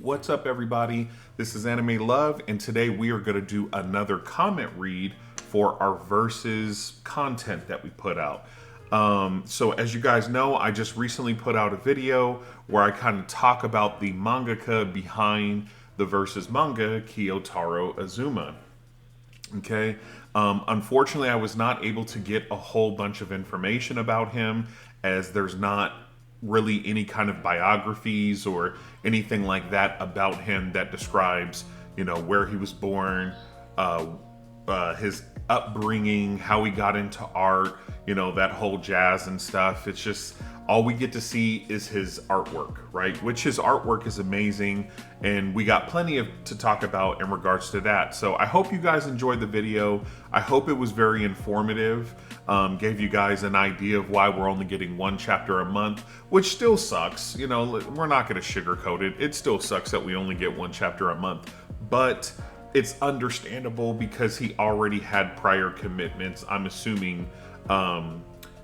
What's up, everybody? This is Anime Love, and today we are going to do another comment read for our Versus content that we put out. So as you guys know, I just recently put out a video where I kind of talk about the mangaka behind the Versus manga, Kyoutarou Azuma. Okay. Unfortunately, I was not able to get a whole bunch of information about him, as there's not really any kind of biographies or anything like that about him that describes, where he was born, his upbringing, how he got into art, that whole jazz and stuff. It's just all we get to see is his artwork, right? Which his artwork is amazing, and we got plenty to talk about in regards to that. So I hope you guys enjoyed the video. I hope it was very informative, gave you guys an idea of why we're only getting one chapter a month, which still sucks. We're not going to sugarcoat it. It still sucks that we only get one chapter a month, but it's understandable because he already had prior commitments, I'm assuming,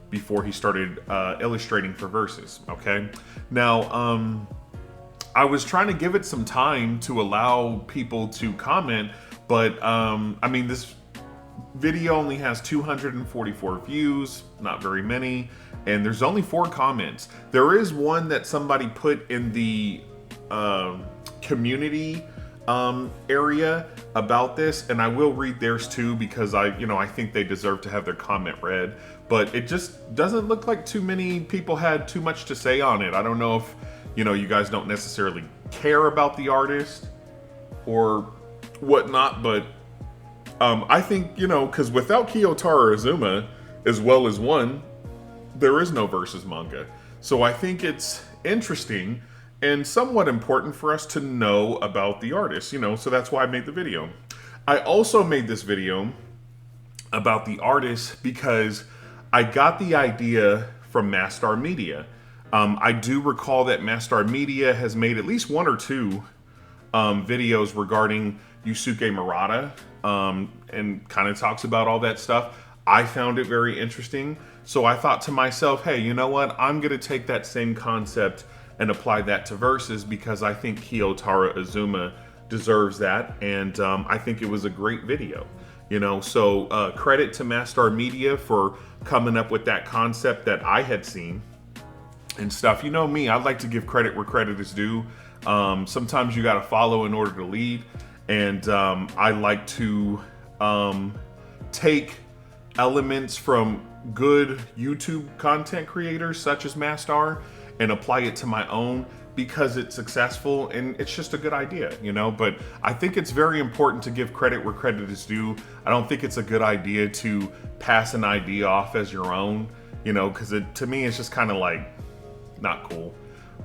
before he started illustrating for Versus. Okay, now I was trying to give it some time to allow people to comment, but this video only has 244 views, not very many, and there's only 4 comments. There is one that somebody put in the community area about this, and I will read theirs too, because I think they deserve to have their comment read. But it just doesn't look like too many people had too much to say on it. I don't know if you guys don't necessarily care about the artist or whatnot, but I think because without Kyoutarou Azuma as well as one, there is no Versus manga. So I think it's interesting and somewhat important for us to know about the artist, so that's why I made the video. I also made this video about the artist because I got the idea from Mastar Media. I do recall that Mastar Media has made at least 1 or 2 videos regarding Yusuke Murata, and kind of talks about all that stuff. I found it very interesting, so I thought to myself, hey, you know what? I'm going to take that same concept and apply that to Versus, because I think Kyoutarou Azuma deserves that, and I think it was a great video. So credit to Mastar Media for coming up with that concept that I had seen and stuff. Me, I'd like to give credit where credit is due. Sometimes you got to follow in order to lead, and I like to take elements from good YouTube content creators such as Mastar and apply it to my own, because it's successful and it's just a good idea, but I think it's very important to give credit where credit is due. I don't think it's a good idea to pass an idea off as your own, because to me it's just kind of like not cool.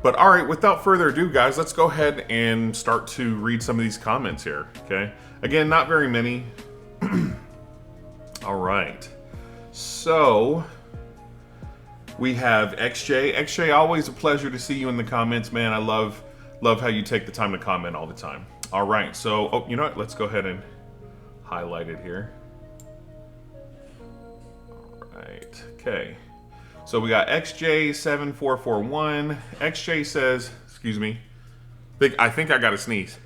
But all right, without further ado, guys, let's go ahead and start to read some of these comments here. Okay, again, not very many. All right, so we have XJ. XJ, always a pleasure to see you in the comments, man. I love how you take the time to comment all the time. All right, so, you know what? Let's go ahead and highlight it here. All right, okay. So we got XJ7441. XJ says, excuse me, I think I got to sneeze.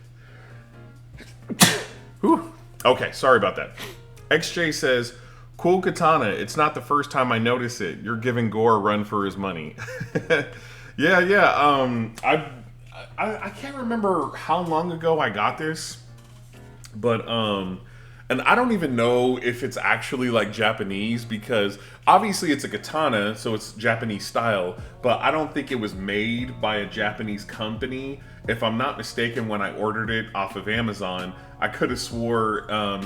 Whew. Okay, sorry about that. XJ says, cool katana. It's not the first time I notice it. You're giving Gore a run for his money. Yeah. I can't remember how long ago I got this, but and I don't even know if it's actually like Japanese, because obviously it's a katana, so it's Japanese style, but I don't think it was made by a Japanese company. If I'm not mistaken, when I ordered it off of Amazon, I could have swore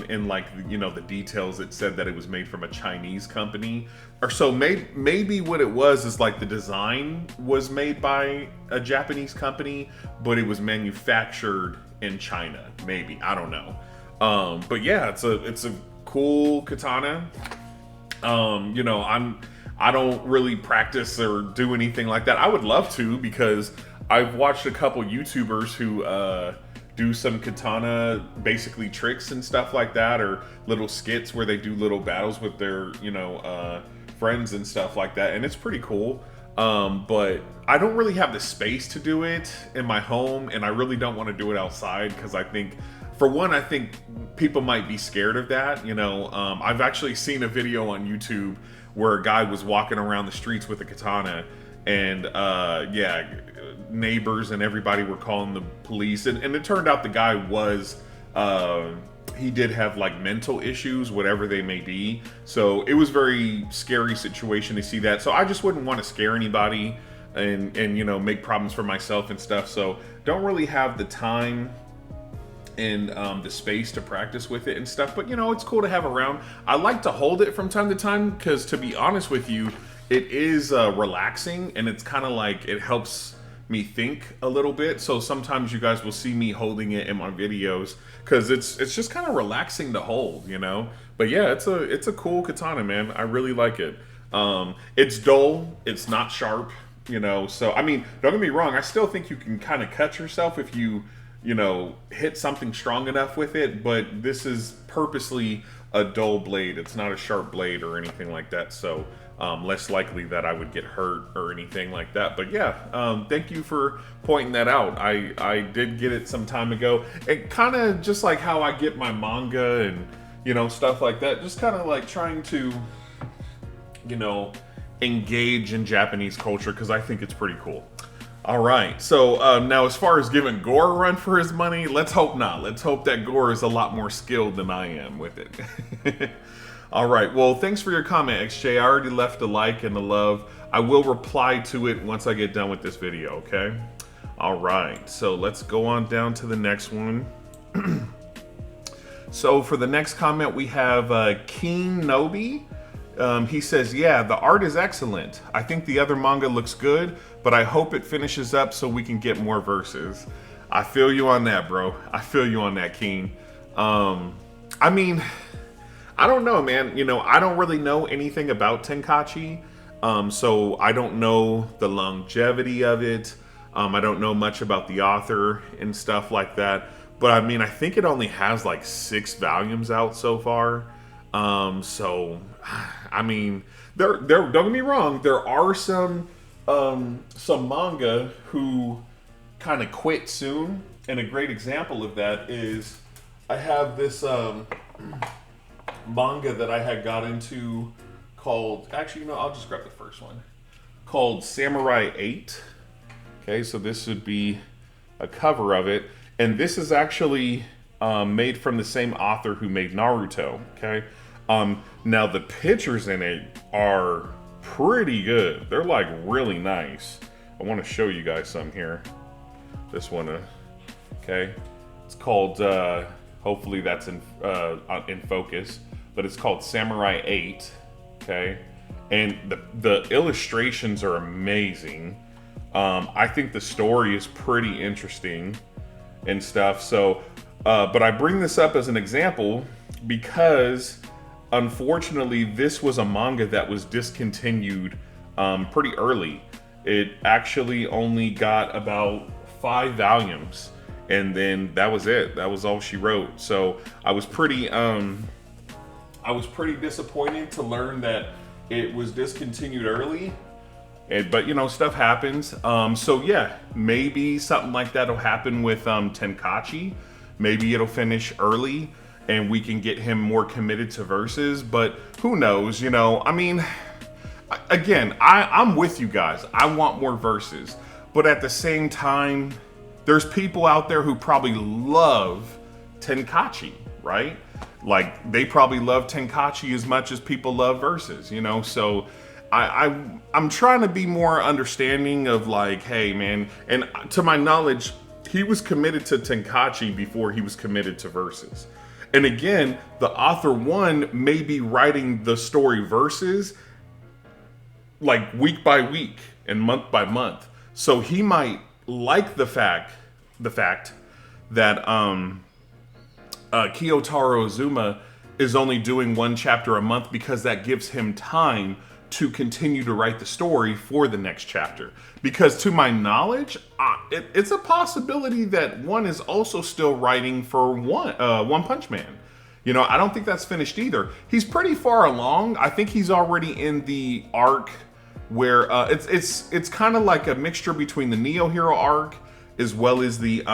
in the details it said that it was made from a Chinese company. Or so maybe what it was is like the design was made by a Japanese company, but it was manufactured in China. Maybe, I don't know. But yeah, it's a cool katana. I don't really practice or do anything like that. I would love to, because I've watched a couple YouTubers who do some katana basically tricks and stuff like that, or little skits where they do little battles with their friends and stuff like that, and it's pretty cool. But I don't really have the space to do it in my home, and I really don't want to do it outside because I think, for one, I think people might be scared of that. I've actually seen a video on YouTube where a guy was walking around the streets with a katana, and yeah, neighbors and everybody were calling the police, and it turned out the guy was he did have like mental issues, whatever they may be. So it was very scary situation to see that. So I just wouldn't want to scare anybody and make problems for myself and stuff. So don't really have the time and the space to practice with it and stuff. But it's cool to have around. I like to hold it from time to time because, to be honest with you, it is relaxing, and it's kind of like it helps me think a little bit. So sometimes you guys will see me holding it in my videos because it's just kind of relaxing to hold, But yeah, it's a cool katana, man. I really like it. It's dull, it's not sharp, So I mean, don't get me wrong, I still think you can kind of cut yourself if you hit something strong enough with it, but this is purposely a dull blade. It's not a sharp blade or anything like that. So less likely that I would get hurt or anything like that. But yeah, thank you for pointing that out. I did get it some time ago. It kind of just like how I get my manga and stuff like that. Just kind of like trying to engage in Japanese culture because I think it's pretty cool. All right, so now as far as giving Gore a run for his money, let's hope not. Let's hope that Gore is a lot more skilled than I am with it. All right, well, thanks for your comment, XJ. I already left a like and a love. I will reply to it once I get done with this video, okay? All right, so let's go on down to the next one. So for the next comment, we have Keen Nobi. He says, yeah, the art is excellent. I think the other manga looks good, but I hope it finishes up so we can get more verses. I feel you on that, bro. I feel you on that, Keen. I mean, I don't know, man. I don't really know anything about Tenkaichi, so I don't know the longevity of it. I don't know much about the author and stuff like that. But I mean, I think it only has like 6 volumes out so far. So, I mean, don't get me wrong. There are some manga who kind of quit soon, and a great example of that is I have this manga that I had got into called, actually, I'll just grab the first one, called Samurai 8. Okay, so this would be a cover of it, and this is actually made from the same author who made Naruto. Okay. Now the pictures in it are pretty good. They're like really nice. I want to show you guys some here. This one, okay. It's called, hopefully that's in focus, but it's called Samurai 8, okay. And the illustrations are amazing. I think the story is pretty interesting and stuff. So, but I bring this up as an example because unfortunately, this was a manga that was discontinued pretty early. It actually only got about 5 volumes, and then that was it. That was all she wrote. So I was pretty disappointed to learn that it was discontinued early. But stuff happens. So yeah, maybe something like that'll happen with Tenkaichi. Maybe it'll finish early and we can get him more committed to verses, but who knows, I mean, again, I'm with you guys. I want more verses, but at the same time, there's people out there who probably love Tenkaichi, right? Like, they probably love Tenkaichi as much as people love verses, so I'm trying to be more understanding of like, hey man, and to my knowledge, he was committed to Tenkaichi before he was committed to verses. And again, the author one may be writing the story verses like week by week and month by month. So he might like the fact that Kyoutarou Azuma is only doing 1 chapter a month because that gives him time to continue to write the story for the next chapter. Because to my knowledge, it's a possibility that one is also still writing for One Punch Man. I don't think that's finished either. He's pretty far along. I think he's already in the arc where it's kind of like a mixture between the Neo Hero arc as well as the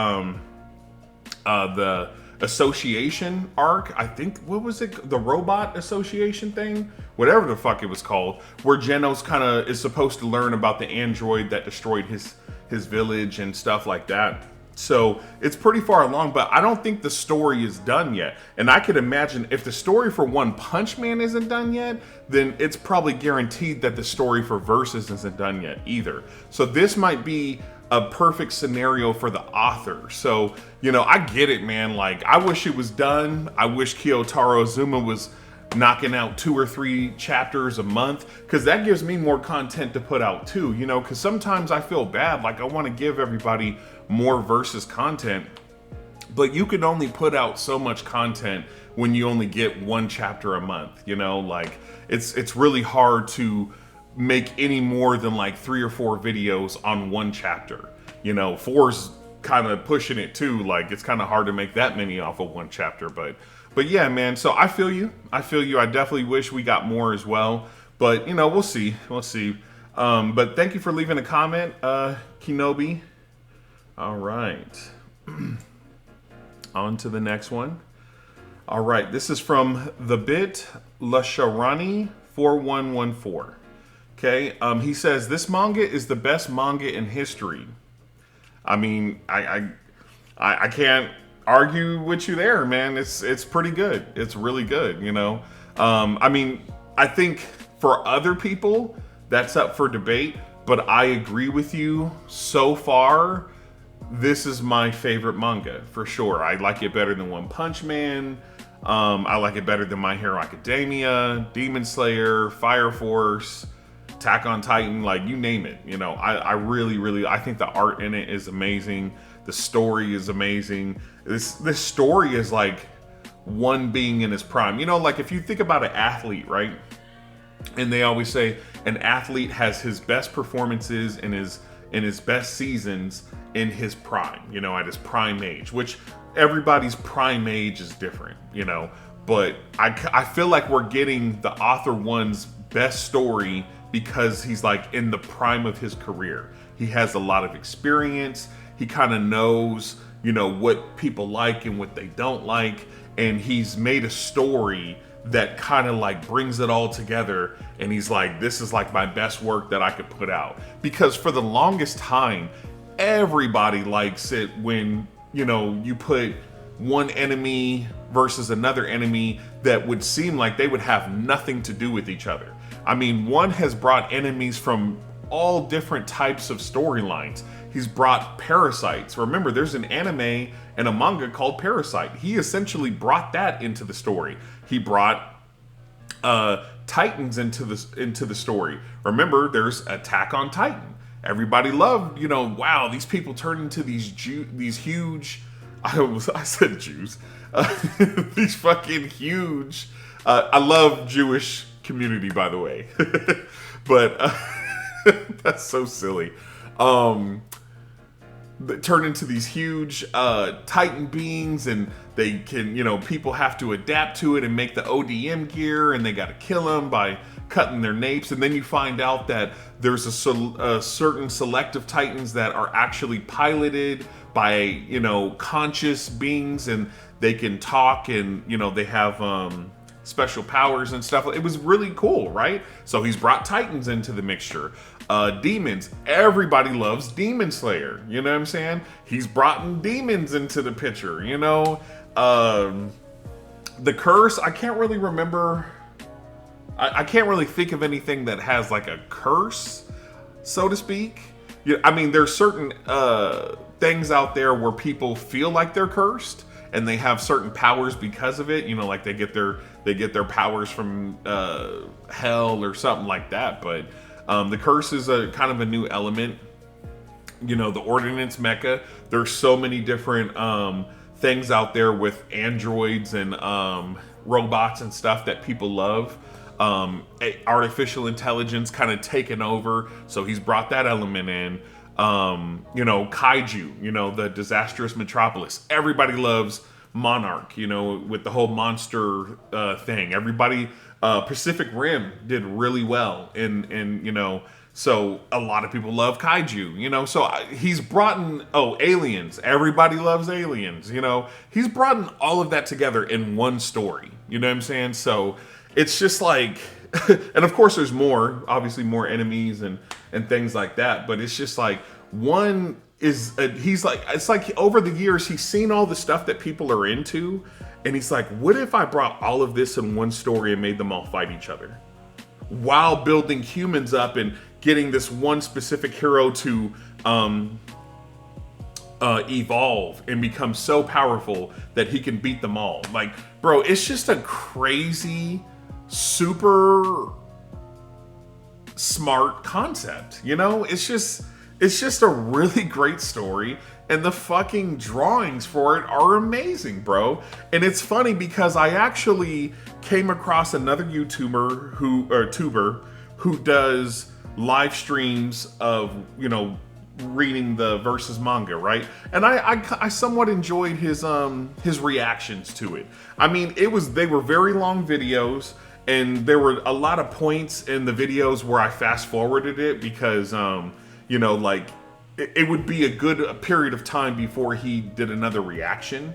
Association arc. I think, what was it, the Robot Association thing, whatever the fuck it was called, where Genos kind of is supposed to learn about the android that destroyed his village and stuff like that. So it's pretty far along, but I don't think the story is done yet. And I could imagine if the story for One Punch Man isn't done yet, then it's probably guaranteed that the story for Versus isn't done yet either. So this might be a perfect scenario for the author. So, I get it, man. Like, I wish it was done. I wish Kyoutarou Azuma was knocking out 2 or 3 chapters a month, because that gives me more content to put out too, because sometimes I feel bad, like I want to give everybody more Versus content, but you can only put out so much content when you only get 1 chapter a month. Like it's really hard to make any more than like 3 or 4 videos on 1 chapter. 4's kind of pushing it too. Like, it's kind of hard to make that many off of 1 chapter, but yeah, man. So I feel you. I definitely wish we got more as well, but we'll see. But thank you for leaving a comment, Kenobi. All right. On to the next one. All right, this is from the bit Lasharani 4114. Okay, he says this manga is the best manga in history. I mean, I can't argue with you there, man. It's pretty good. It's really good. I mean, I think for other people that's up for debate, but I agree with you. So far, this is my favorite manga for sure. I like it better than One Punch Man. I like it better than My Hero Academia, Demon Slayer, Fire Force, Attack on Titan, like you name it. I really, I think the art in it is amazing. The story is amazing. This story is like one being in his prime. Like if you think about an athlete, right? And they always say an athlete has his best performances in his best seasons in his prime, at his prime age, which everybody's prime age is different, but I feel like we're getting the author one's best story because he's like in the prime of his career. He has a lot of experience. He kind of knows, what people like and what they don't like. And he's made a story that kind of like brings it all together. And he's like, this is like my best work that I could put out. Because for the longest time, everybody likes it when, you put one enemy versus another enemy that would seem like they would have nothing to do with each other. I mean, one has brought enemies from all different types of storylines. He's brought parasites. Remember, there's an anime and a manga called Parasite. He essentially brought that into the story. He brought Titans into the story. Remember, there's Attack on Titan. Everybody loved, wow, these people turn into these huge, I said Jews, these fucking huge, I love Jewish community, by the way, but that's so silly. They turn into these huge Titan beings, and they can, people have to adapt to it and make the ODM gear, and they got to kill them by cutting their napes. And then you find out that there's a certain selective Titans that are actually piloted by, conscious beings, and they can talk, and, they have special powers and stuff. It was really cool, right? So he's brought Titans into the mixture. Demons. Everybody loves Demon Slayer. You know what I'm saying? He's brought in demons into the picture, The curse, I can't really remember. I can't really think of anything that has like a curse, so to speak. I mean, there's certain things out there where people feel like they're cursed, and they have certain powers because of it. Like they get their powers from hell or something like that. But the curse is a kind of a new element. The Ordnance Mecha. There's so many different things out there with androids and robots and stuff that people love. Artificial intelligence kind of taken over, so he's brought that element in. Kaiju, the disastrous metropolis. Everybody loves Monarch, with the whole monster thing. Everybody, Pacific Rim did really well in So a lot of people love kaiju, you know. So he's brought in, oh, aliens. Everybody loves aliens, you know. He's brought in all of that together in one story. You know what I'm saying? So it's just like, and of course there's more, obviously more enemies and things like that. But it's just like one is he's like, it's like over the years he's seen all the stuff that people are into, and he's like, what if I brought all of this in one story and made them all fight each other, while building humans up and getting this one specific hero to evolve and become so powerful that he can beat them all. Like, bro, it's just a crazy, super smart concept, you know? It's just a really great story, and the fucking drawings for it are amazing, bro. And it's funny because I actually came across another YouTuber tuber who does live streams of, you know, reading the versus manga, right? And I somewhat enjoyed his reactions to it. I mean, they were very long videos, and there were a lot of points in the videos where I fast forwarded it because you know, like it would be a period of time before he did another reaction.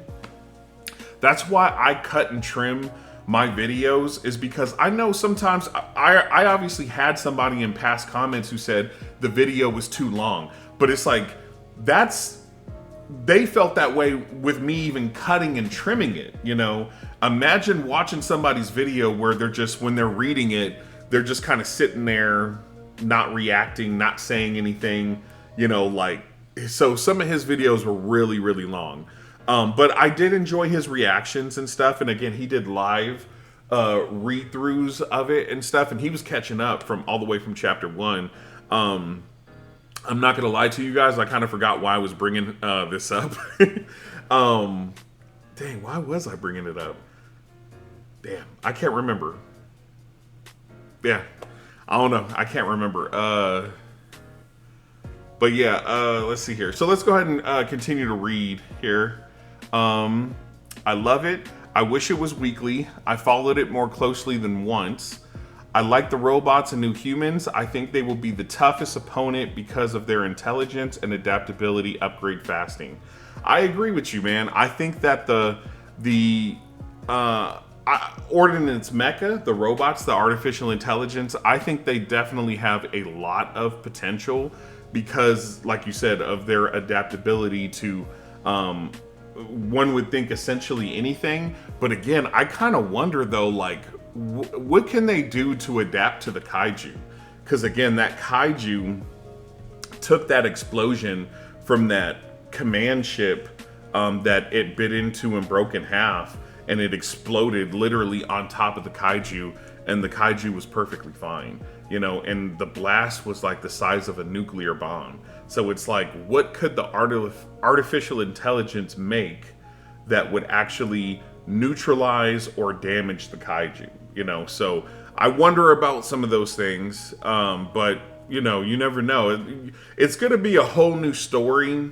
That's why I cut and trim my videos, is because I know sometimes I obviously had somebody in past comments who said the video was too long, but it's like, they felt that way with me even cutting and trimming it, you know? Imagine watching somebody's video where when they're reading it, they're just kind of sitting there, not reacting, not saying anything, you know, like, so some of his videos were really, really long. But I did enjoy his reactions and stuff. And again, he did live read-throughs of it and stuff. And he was catching up from all the way from chapter 1. I'm not going to lie to you guys. I kind of forgot why I was bringing this up. Dang, why was I bringing it up? Damn, I can't remember. Yeah, I don't know. I can't remember. But yeah, let's see here. So let's go ahead and continue to read here. I love it. I wish it was weekly. I followed it more closely than once. I like the robots and new humans. I think they will be the toughest opponent because of their intelligence and adaptability upgrade fasting. I agree with you, man. I think that the Ordnance Mecha, the robots, the artificial intelligence, I think they definitely have a lot of potential because, like you said, of their adaptability to one would think essentially anything. But again, I kind of wonder though, like, what can they do to adapt to the kaiju? Because again, that kaiju took that explosion from that command ship that it bit into and broke in half, and it exploded literally on top of the kaiju, and the kaiju was perfectly fine, you know, and the blast was like the size of a nuclear bomb. So it's like, what could the artificial intelligence make that would actually neutralize or damage the kaiju, you know? So I wonder about some of those things, but you know, you never know. It's going to be a whole new story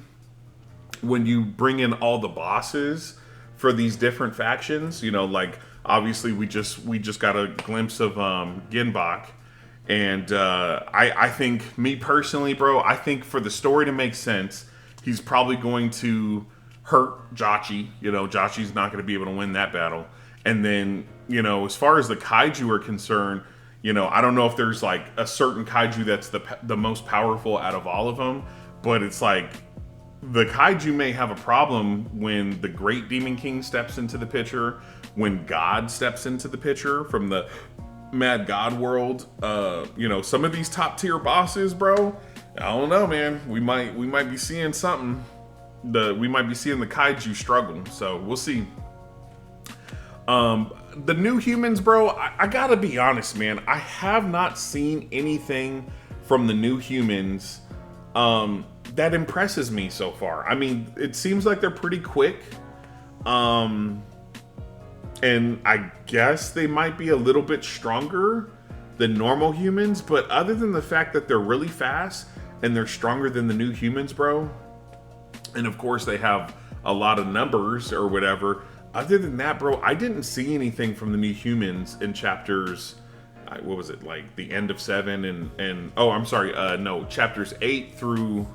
when you bring in all the bosses for these different factions. You know, like obviously we just got a glimpse of Genbach. And I think, me personally, bro, I think for the story to make sense, he's probably going to hurt Jachi. You know, Jachi's not going to be able to win that battle. And then, you know, as far as the kaiju are concerned, you know, I don't know if there's like a certain kaiju that's the most powerful out of all of them, but it's like the kaiju may have a problem when the Great Demon King steps into the picture, when God steps into the picture from the Mad God world. You know, some of these top tier bosses, bro, I don't know, man. We might be seeing something. We might be seeing the kaiju struggle. So we'll see. The new humans, bro, I gotta be honest, man. I have not seen anything from the new humans that impresses me so far. I mean, it seems like they're pretty quick. And I guess they might be a little bit stronger than normal humans, but other than the fact that they're really fast and they're stronger than the new humans, bro, and of course they have a lot of numbers or whatever, other than that, bro, I didn't see anything from the new humans in chapters, what was it, like the end of 7 and oh, I'm sorry, no, chapters 8 through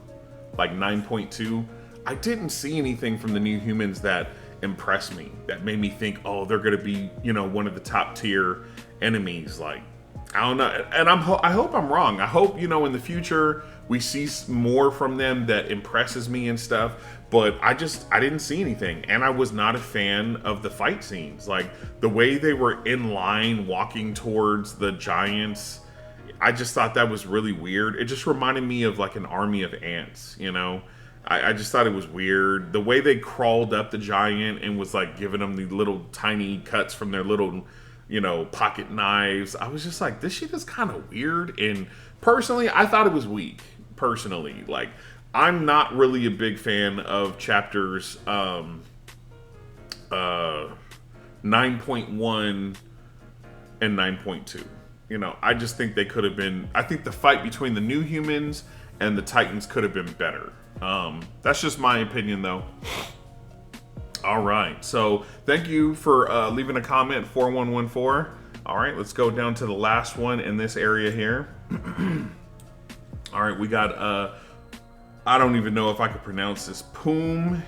like 9.2. I didn't see anything from the New Humans that impressed me, that made me think, oh, they're gonna be, you know, one of the top tier enemies. Like, I don't know, and I hope I'm wrong. I hope, you know, in the future we see more from them that impresses me and stuff. But I didn't see anything, and I was not a fan of the fight scenes. Like the way they were in line walking towards the giants, I just thought that was really weird. It just reminded me of like an army of ants, you know. I just thought it was weird. The way they crawled up the giant and was like giving them the little tiny cuts from their little, you know, pocket knives. I was just like, this shit is kind of weird. And personally, I thought it was weak. Personally, like, I'm not really a big fan of chapters 9.1 and 9.2. You know, I just think they could have been. I think the fight between the New Humans and the Titans could have been better. That's just my opinion, though. All right, so thank you for leaving a comment, 4114. All right, let's go down to the last one in this area here. All right, we got I don't even know if I could pronounce this. Poom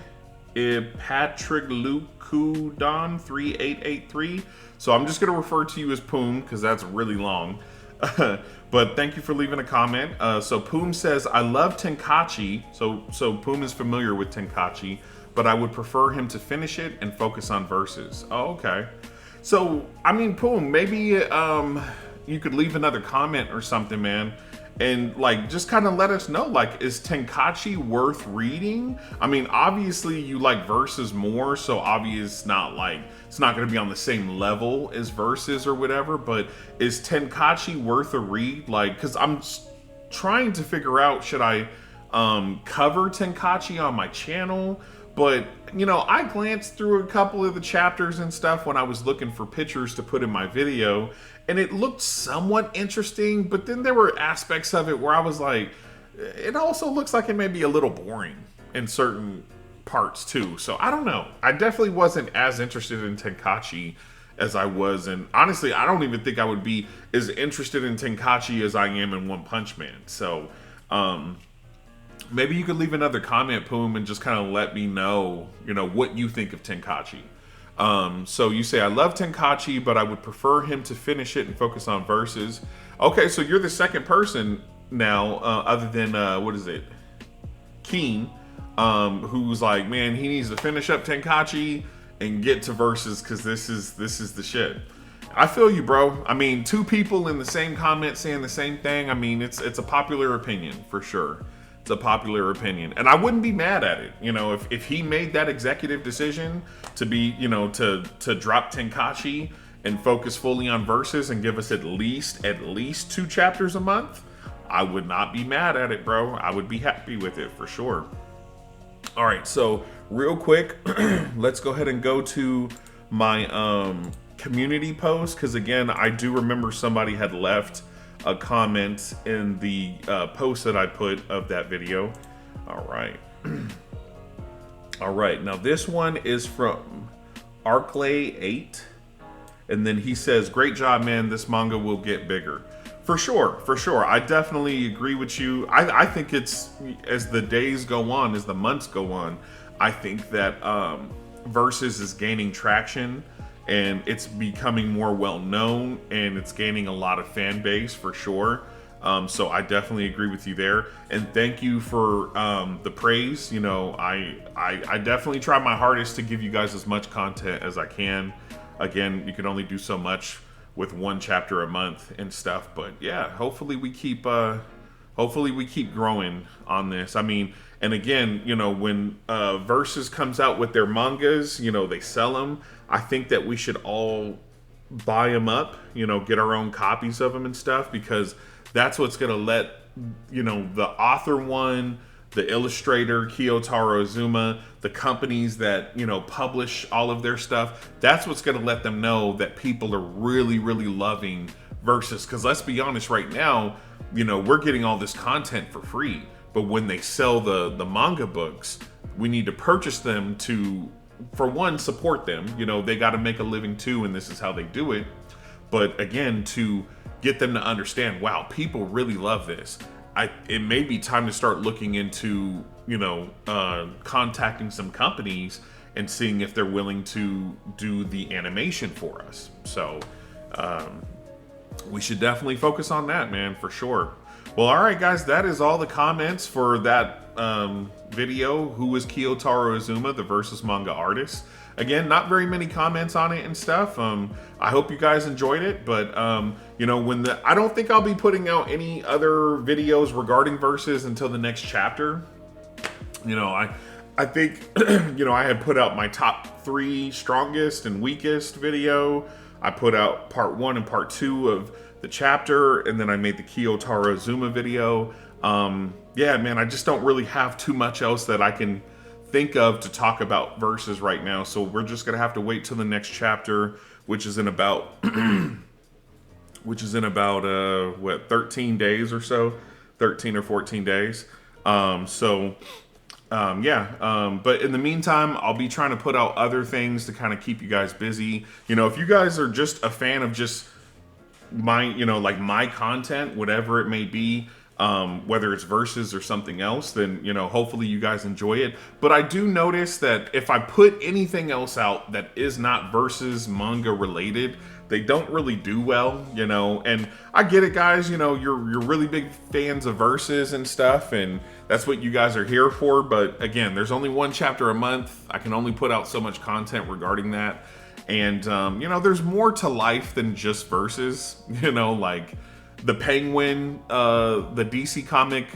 Ipatriglukudan 3883. So I'm just gonna refer to you as Poom because that's really long. But thank you for leaving a comment. So Poom says, I love Tenkaichi. So Poom is familiar with Tenkaichi, but I would prefer him to finish it and focus on verses. Oh, okay. So, I mean, Poom, maybe you could leave another comment or something, man. And like, just kind of let us know, like, is Tenkaichi worth reading? I mean, obviously you like verses more, so obvious not like, it's not going to be on the same level as verses or whatever, but is Tenkaichi worth a read? Like, because I'm trying to figure out, should I cover Tenkaichi on my channel? But, you know, I glanced through a couple of the chapters and stuff when I was looking for pictures to put in my video, and it looked somewhat interesting, but then there were aspects of it where I was like, it also looks like it may be a little boring in certain parts too. So I don't know. I definitely wasn't as interested in Tenkaichi as I was, and honestly, I don't even think I would be as interested in Tenkaichi as I am in One Punch Man. So, maybe you could leave another comment, Poom, and just kind of let me know, you know, what you think of Tenkaichi. So you say, I love Tenkaichi, but I would prefer him to finish it and focus on verses. Okay, so you're the second person now, other than, what is it? Keen, who's like, man, he needs to finish up Tenkaichi and get to verses because this is the shit. I feel you, bro. I mean, two people in the same comment saying the same thing. I mean, it's a popular opinion for sure. It's a popular opinion, and I wouldn't be mad at it. You know, if he made that executive decision to be, you know, to drop Tenkaichi and focus fully on verses and give us at least 2 chapters a month, I would not be mad at it, bro. I would be happy with it for sure. All right, so real quick, let's go ahead and go to my community post, because again, I do remember somebody had left a comment in the post that I put of that video. All right. All right, now this one is from Arklay8, and then he says, great job, man, this manga will get bigger. For sure. I definitely agree with you. I think it's, as the days go on, as the months go on, I think that Versus is gaining traction, and it's becoming more well known, and it's gaining a lot of fan base for sure. So I definitely agree with you there, and thank you for the praise. You know, I definitely try my hardest to give you guys as much content as I can. Again, you can only do so much with 1 chapter a month and stuff, but yeah, hopefully we keep growing on this. I mean, and again, you know, when Versus comes out with their mangas, you know, they sell them. I think that we should all buy them up, you know, get our own copies of them and stuff, because that's what's going to let, you know, the author one, the illustrator, Kyoutarou, Azuma, the companies that, you know, publish all of their stuff, that's what's going to let them know that people are really, really loving Versus. Because let's be honest, right now, you know, we're getting all this content for free, but when they sell the manga books, we need to purchase them to, for one, support them. You know, they got to make a living too, and this is how they do it. But again, to get them to understand, wow, people really love this. It may be time to start looking into, contacting some companies and seeing if they're willing to do the animation for us. So we should definitely focus on that, man, for sure. Well, all right, guys, that is all the comments for that video. Who is Kyoutarou Azuma, the versus manga artist? Again, not very many comments on it and stuff. I hope you guys enjoyed it, but I don't think I'll be putting out any other videos regarding verses until the next chapter. I think I had put out my top 3 strongest and weakest video. I put out part 1 and part 2 of the chapter, and then I made the Kyoutarou Azuma video. Yeah, man, I just don't really have too much else that I can think of to talk about verses right now. So we're just gonna have to wait till the next chapter, which is in about 13 days or so, 13 or 14 days. But in the meantime, I'll be trying to put out other things to kind of keep you guys busy. If you guys are just a fan of just my, like my content, whatever it may be, whether it's verses or something else, then, hopefully you guys enjoy it. But I do notice that if I put anything else out that is not versus manga related, they don't really do well, and I get it, guys, you're really big fans of verses and stuff, and that's what you guys are here for. But again, there's only 1 chapter a month. I can only put out so much content regarding that. And, there's more to life than just verses, like the Penguin, the DC comic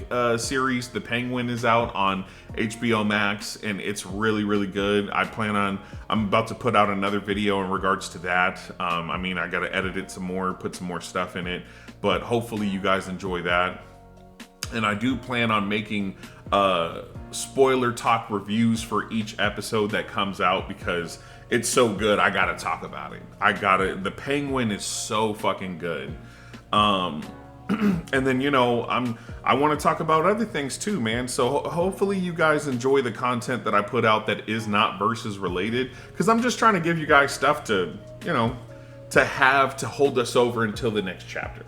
series, The Penguin is out on HBO Max, and it's really, really good. I'm about to put out another video in regards to that. I got to edit it some more, put some more stuff in it, but hopefully you guys enjoy that. And I do plan on making spoiler talk reviews for each episode that comes out, because it's so good. I gotta talk about it. The Penguin is so fucking good. And then, I want to talk about other things too, man. So hopefully you guys enjoy the content that I put out that is not versus related, because I'm just trying to give you guys stuff to, to hold us over until the next chapter,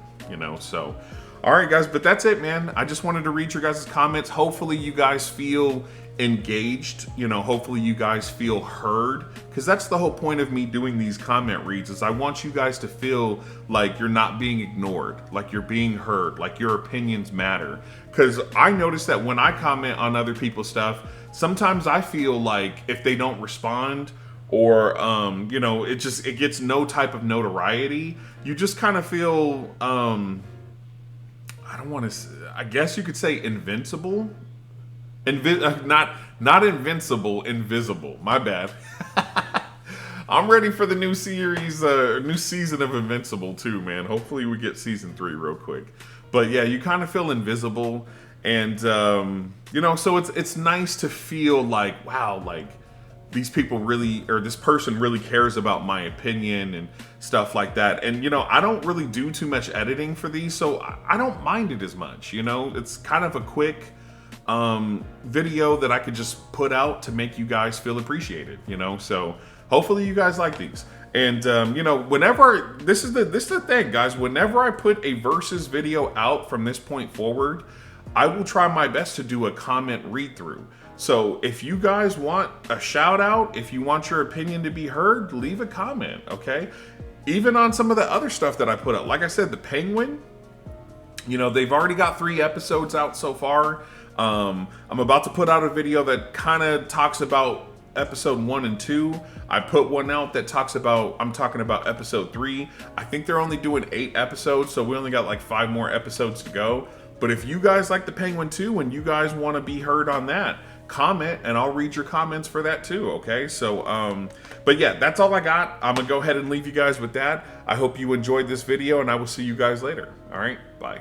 so. All right, guys, but that's it, man. I just wanted to read your guys' comments. Hopefully you guys feel engaged, hopefully you guys feel heard, because that's the whole point of me doing these comment reads, is I want you guys to feel like you're not being ignored, like you're being heard, like your opinions matter. Because I notice that when I comment on other people's stuff, sometimes I feel like if they don't respond, or it gets no type of notoriety, you just kind of feel I guess you could say invincible. Not invincible, invisible. My bad. I'm ready for the new series, new season of Invincible too, man. Hopefully we get season 3 real quick. But yeah, you kind of feel invisible, and so it's nice to feel like, wow, like these people really, or this person really cares about my opinion and stuff like that. And I don't really do too much editing for these, so I don't mind it as much. It's kind of a quick video that I could just put out to make you guys feel appreciated, so hopefully you guys like these. And whenever this is the thing, guys, whenever I put a versus video out from this point forward, I will try my best to do a comment read through. So if you guys want a shout out, if you want your opinion to be heard, leave a comment, okay? Even on some of the other stuff that I put out, like I said, the Penguin, they've already got 3 episodes out so far. I'm about to put out a video that kind of talks about episode 1 and 2. I put one out that I'm talking about episode 3. I think they're only doing 8 episodes, so we only got like 5 more episodes to go. But if you guys like the Penguin too, and you guys want to be heard on that, comment and I'll read your comments for that too, okay? So but yeah, that's all I got. I'm gonna go ahead and leave you guys with that. I hope you enjoyed this video, and I will see you guys later. All right, bye.